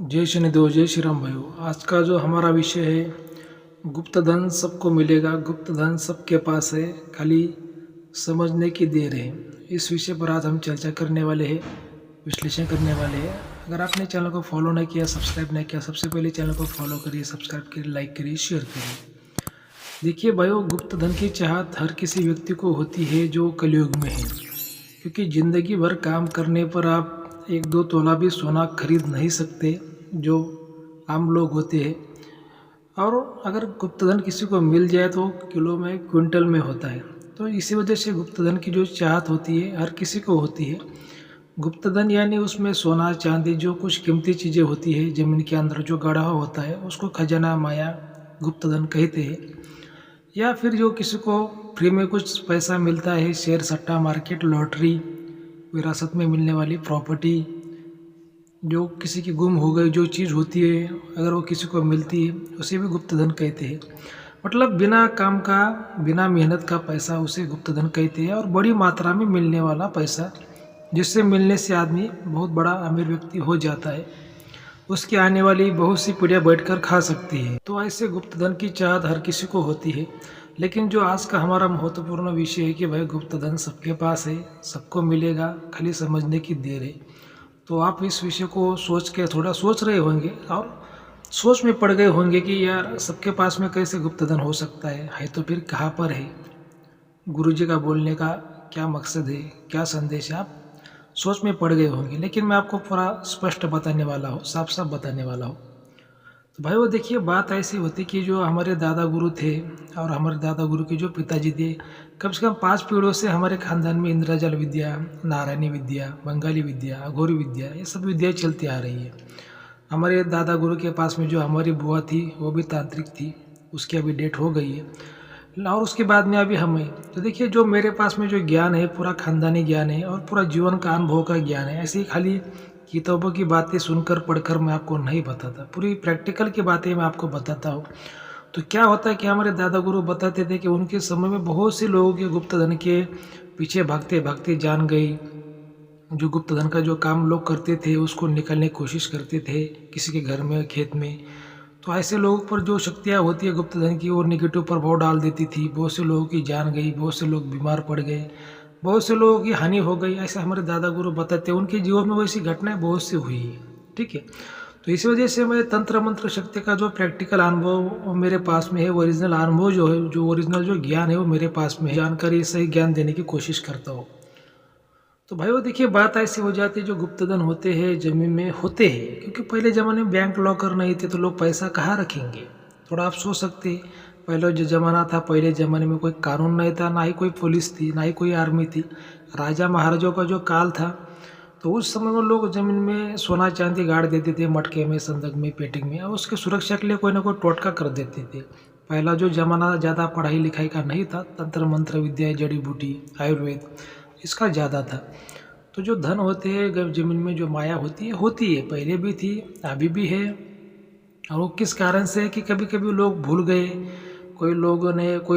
जय शनिदेव, जय श्री राम भाइयों। आज का जो हमारा विषय है, गुप्त धन सबको मिलेगा, गुप्त धन सबके पास है, खाली समझने की देर है। इस विषय पर आज हम चर्चा करने वाले हैं, विश्लेषण करने वाले हैं। अगर आपने चैनल को फॉलो नहीं किया, सब्सक्राइब नहीं किया, सबसे पहले चैनल को फॉलो करिए, सब्सक्राइब करिए, लाइक करिए, शेयर करिए। देखिए भाइयों, गुप्त धन की चाहत हर किसी व्यक्ति को होती है जो कलयुग में है, क्योंकि ज़िंदगी भर काम करने पर आप एक दो तोला भी सोना खरीद नहीं सकते जो आम लोग होते हैं। और अगर गुप्त धन किसी को मिल जाए तो किलो में, क्विंटल में होता है। तो इसी वजह से गुप्त धन की जो चाहत होती है हर किसी को होती है। गुप्त धन यानी उसमें सोना चांदी, जो कुछ कीमती चीज़ें होती है ज़मीन के अंदर जो गड़ा हुआ होता है, उसको खजाना माया गुप्त धन कहते हैं। या फिर जो किसी को फ्री में कुछ पैसा मिलता है, शेयर सट्टा मार्केट, लॉटरी, विरासत में मिलने वाली प्रॉपर्टी, जो किसी की गुम हो गई जो चीज़ होती है, अगर वो किसी को मिलती है, उसे भी गुप्त धन कहते हैं। मतलब बिना काम का, बिना मेहनत का पैसा, उसे गुप्त धन कहते हैं। और बड़ी मात्रा में मिलने वाला पैसा, जिससे मिलने से आदमी बहुत बड़ा अमीर व्यक्ति हो जाता है, उसकी आने वाली बहुत सी पीढ़ियाँ बैठकर खा सकती है। तो ऐसे गुप्त धन की चाहत हर किसी को होती है। लेकिन जो आज का हमारा महत्वपूर्ण विषय है कि भाई गुप्त धन सबके पास है, सबको मिलेगा, खाली समझने की देर है। तो आप इस विषय को सोच के थोड़ा सोच रहे होंगे और सोच में पड़ गए होंगे कि यार सबके पास में कैसे गुप्त धन हो सकता है तो फिर कहाँ पर है, गुरुजी का बोलने का क्या मकसद है, क्या संदेश है, आप सोच में पड़ गए होंगे। लेकिन मैं आपको पूरा स्पष्ट बताने वाला हूँ, साफ साफ बताने वाला हूँ। तो भाई वो देखिए, बात ऐसी होती कि जो हमारे दादा गुरु थे और हमारे दादा गुरु के जो पिताजी थे, कम से कम 5 पीढ़ियों से हमारे खानदान में इंद्रजाल विद्या, नारायणी विद्या, बंगाली विद्या, अघोरी विद्या, ये सब विद्याएँ चलती आ रही है। हमारे दादा गुरु के पास में जो हमारी बुआ थी वो भी तांत्रिक थी, उसकी अभी डेट हो गई है। और उसके बाद में अभी हमें, तो देखिए जो मेरे पास में जो ज्ञान है पूरा खानदानी ज्ञान है और पूरा जीवन का अनुभव का ज्ञान है। ऐसे ही खाली किताबों की बातें सुनकर पढ़कर मैं आपको नहीं बताता, पूरी प्रैक्टिकल की बातें मैं आपको बताता हूँ। तो क्या होता है कि हमारे दादा गुरु बताते थे कि उनके समय में बहुत से लोगों के गुप्त धन के पीछे भागते भागते जान गई। जो गुप्त धन का जो काम लोग करते थे उसको निकालने की कोशिश करते थे किसी के घर में, खेत में। तो ऐसे लोगों पर जो शक्तियाँ होती है गुप्त धन की, वो निगेटिव प्रभाव डाल देती थी। बहुत से लोगों की जान गई, बहुत से लोग बीमार पड़ गए, बहुत से लोगों की हानि हो गई। ऐसे हमारे दादा गुरु बताते हैं, उनके जीवन में वैसी घटनाएं बहुत सी हुई है। ठीक है, तो इसी वजह से मैं तंत्र मंत्र शक्ति का जो प्रैक्टिकल अनुभव मेरे पास में है, ओरिजिनल अनुभव जो है, जो ओरिजिनल जो ज्ञान है वो मेरे पास में है, जानकारी सही ज्ञान देने की कोशिश करता हूँ। तो भाई वो देखिए, बात ऐसी हो जाती है, जो गुप्त धन होते हैं जमीन में होते हैं, क्योंकि पहले ज़माने में बैंक लॉकर नहीं थे तो लोग पैसा कहाँ रखेंगे। थोड़ा आप सोच सकते हैं, पहले जो ज़माना था, पहले ज़माने में कोई कानून नहीं था, ना ही कोई पुलिस थी, ना ही कोई आर्मी थी, राजा महाराजों का जो काल था। तो उस समय में लोग ज़मीन में सोना चांदी गाड़ देते थे, मटके में, संदक में, पेटिंग में, और उसकी सुरक्षा के लिए कोई ना कोई टोटका कर देते थे। पहला जो ज़माना ज़्यादा पढ़ाई लिखाई का नहीं था, तंत्र मंत्र विद्या, जड़ी बूटी, आयुर्वेद, इसका ज़्यादा था। तो जो धन होते हैं ज़मीन में, जो माया होती है, पहले भी थी, अभी भी है। और वो किस कारण से है कि कभी कभी लोग भूल गए, कोई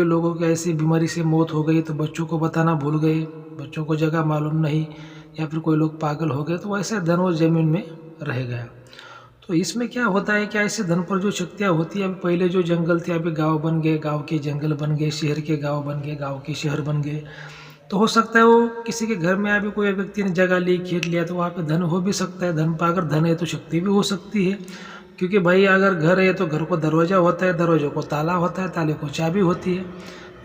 लोगों की ऐसी बीमारी से मौत हो गई तो बच्चों को बताना भूल गए, बच्चों को जगह मालूम नहीं, या फिर कोई लोग पागल हो गए, तो वैसे धन वो ज़मीन में रह गया। तो इसमें क्या होता है कि ऐसे धन पर जो शक्तियाँ होती है, अभी पहले जो जंगल थे अभी गांव बन गए, गांव के जंगल बन गए, शहर के गांव बन गए, गांव के शहर बन गए। तो हो सकता है वो किसी के घर में अभी कोई व्यक्ति ने जगह ली, खेत लिया, तो वहाँ पे धन हो भी सकता है। धन पर अगर धन है तो शक्ति भी हो सकती है, क्योंकि भाई अगर घर है तो घर को दरवाज़ा होता है, दरवाजे को ताला होता है, ताले को चाबी होती है।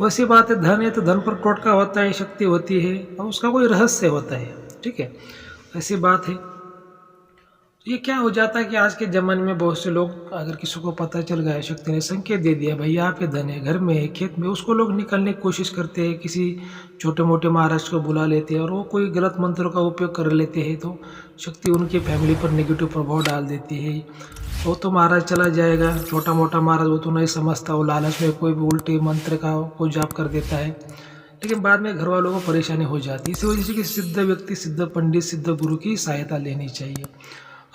वैसी बात है, धन है तो धन पर टोटका होता है, शक्ति होती है, और उसका कोई रहस्य होता है। ठीक है, ऐसी बात है। ये क्या हो जाता है कि आज के ज़माने में बहुत से लोग, अगर किसी को पता चल गया, शक्ति ने संकेत दे दिया भाई यहाँ पे धन है, घर में है, खेत में, उसको लोग निकालने की कोशिश करते हैं, किसी छोटे मोटे महाराज को बुला लेते हैं और वो कोई गलत मंत्रों का उपयोग कर लेते हैं, तो शक्ति उनकी फैमिली पर नेगेटिव प्रभाव डाल देती है। वो तो महाराज चला जाएगा, छोटा मोटा महाराज वो तो नहीं समझता, वो लालच में कोई भी उल्टे मंत्र का वो जाप कर देता है, लेकिन बाद में घर वालों को परेशानी हो जाती है। इसी वजह से कि सिद्ध व्यक्ति, सिद्ध पंडित, सिद्ध गुरु की सहायता लेनी चाहिए।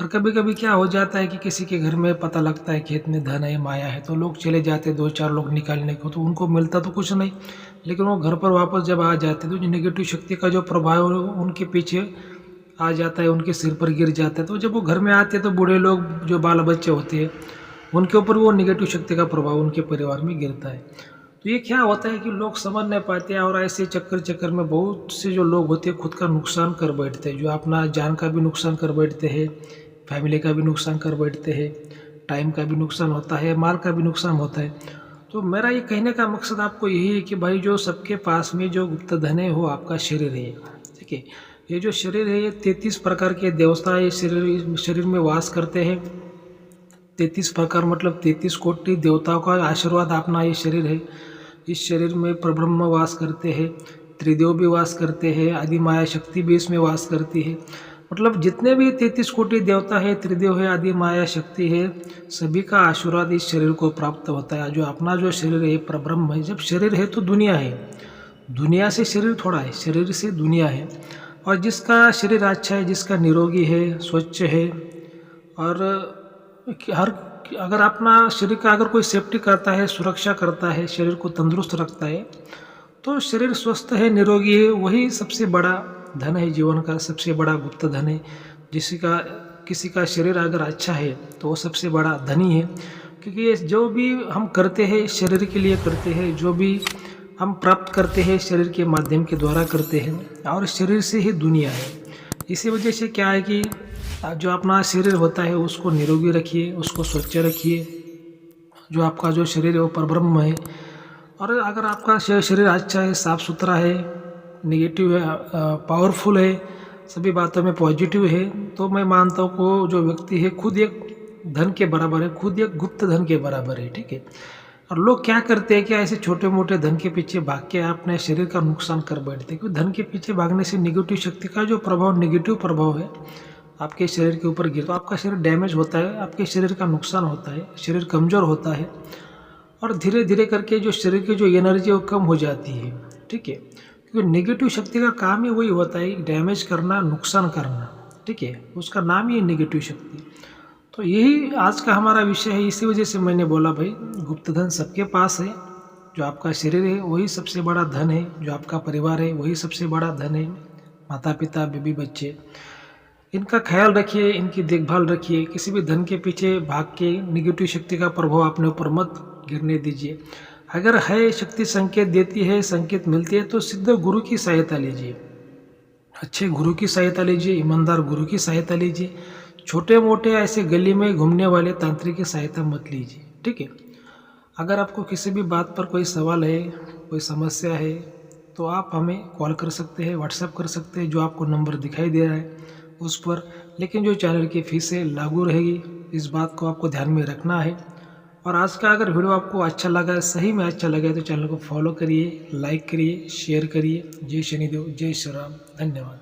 और कभी कभी क्या हो जाता है कि किसी के घर में पता लगता है खेत में धन है, माया है, तो लोग चले जाते 2-4 लोग निकालने को, तो उनको मिलता तो कुछ नहीं, लेकिन वो घर पर वापस जब आ जाते तो जो नेगेटिव शक्ति का जो प्रभाव है उनके पीछे आ जाता है, उनके सिर पर गिर जाता है। तो जब वो घर में आते हैं तो बूढ़े लोग जो बाल बच्चे होते हैं उनके ऊपर वो निगेटिव शक्ति का प्रभाव उनके परिवार में गिरता है। तो ये क्या होता है कि लोग समझ नहीं पाते हैं और ऐसे चक्कर चक्कर में बहुत से जो लोग होते हैं खुद का नुकसान कर बैठते हैं, जो अपना जान का भी नुकसान कर बैठते हैं, फैमिली का भी नुकसान कर बैठते हैं, टाइम का भी नुकसान होता है, माल का भी नुकसान होता है। तो मेरा ये कहने का मकसद आपको यही है कि भाई जो सबके पास में जो गुप्त धन है वो आपका शरीर है। ठीक है, ये जो शरीर है ये 33 प्रकार के देवता ये शरीर में वास करते हैं। 33 प्रकार मतलब 33 कोटि देवताओं का आशीर्वाद अपना ये शरीर है। इस शरीर में परब्रह्म वास करते हैं, त्रिदेव भी वास करते हैं, आदि माया शक्ति भी इसमें वास करती है। मतलब जितने भी 33 कोटि देवता है, त्रिदेव है, आदि माया शक्ति है, सभी का आशीर्वाद इस शरीर को प्राप्त होता है। जो अपना जो शरीर है परब्रह्म है। जब शरीर है तो दुनिया है, दुनिया से शरीर थोड़ा है, शरीर से दुनिया है। और जिसका शरीर अच्छा है, जिसका निरोगी है, स्वच्छ है, और हर अगर अपना शरीर का अगर कोई सेफ्टी करता है, सुरक्षा करता है, शरीर को तंदुरुस्त रखता है, तो शरीर स्वस्थ है, निरोगी है, वही सबसे बड़ा धन है, जीवन का सबसे बड़ा गुप्त धन है। किसी का शरीर अगर अच्छा है तो वो सबसे बड़ा धनी है। क्योंकि ये जो भी हम करते हैं शरीर के लिए करते हैं, जो भी हम प्राप्त करते हैं शरीर के माध्यम के द्वारा करते हैं, और शरीर से ही दुनिया है। इसी वजह से क्या है कि जो अपना शरीर होता है उसको निरोगी रखिए, उसको स्वच्छ रखिए। जो आपका जो शरीर है वो परब्रह्म है। और अगर आपका शरीर अच्छा है, साफ़ सुथरा है, निगेटिव है, पावरफुल है, सभी बातों में पॉजिटिव है, तो मैं मानता हूँ को जो व्यक्ति है खुद एक धन के बराबर है, खुद एक गुप्त धन के बराबर है। ठीक है। और लोग क्या करते हैं कि ऐसे छोटे मोटे धन के पीछे भाग के अपने शरीर का नुकसान कर बैठते हैं। क्योंकि धन के पीछे भागने से निगेटिव शक्ति का जो प्रभाव, निगेटिव प्रभाव है आपके शरीर के ऊपर गिर, तो आपका शरीर डैमेज होता है, आपके शरीर का नुकसान होता है, शरीर कमज़ोर होता है, और धीरे धीरे करके जो शरीर की जो एनर्जी है वो कम हो जाती है। ठीक है। क्योंकि नेगेटिव शक्ति का काम ही वही होता है, डैमेज करना, नुकसान करना। ठीक है, उसका नाम ही है नेगेटिव शक्ति। तो यही आज का हमारा विषय है। इसी वजह से मैंने बोला भाई गुप्त धन सबके पास है। जो आपका शरीर है वही सबसे बड़ा धन है, जो आपका परिवार है वही सबसे बड़ा धन है, माता पिता, बीबी, बच्चे, इनका ख्याल रखिए, इनकी देखभाल रखिए। किसी भी धन के पीछे भाग के निगेटिव शक्ति का प्रभाव अपने ऊपर मत गिरने दीजिए। अगर है शक्ति संकेत देती है, संकेत मिलती है, तो सिद्ध गुरु की सहायता लीजिए, अच्छे गुरु की सहायता लीजिए, ईमानदार गुरु की सहायता लीजिए। छोटे मोटे ऐसे गली में घूमने वाले तांत्रिक की सहायता मत लीजिए। ठीक है। अगर आपको किसी भी बात पर कोई सवाल है, कोई समस्या है, तो आप हमें कॉल कर सकते हैं, व्हाट्सएप कर सकते हैं, जो आपको नंबर दिखाई दे रहा है उस पर। लेकिन जो चैनल की फीस है लागू रहेगी, इस बात को आपको ध्यान में रखना है। और आज का अगर वीडियो आपको अच्छा लगा, सही में अच्छा लगा, तो चैनल को फॉलो करिए, लाइक करिए, शेयर करिए। जय शनिदेव, जय श्री राम, धन्यवाद।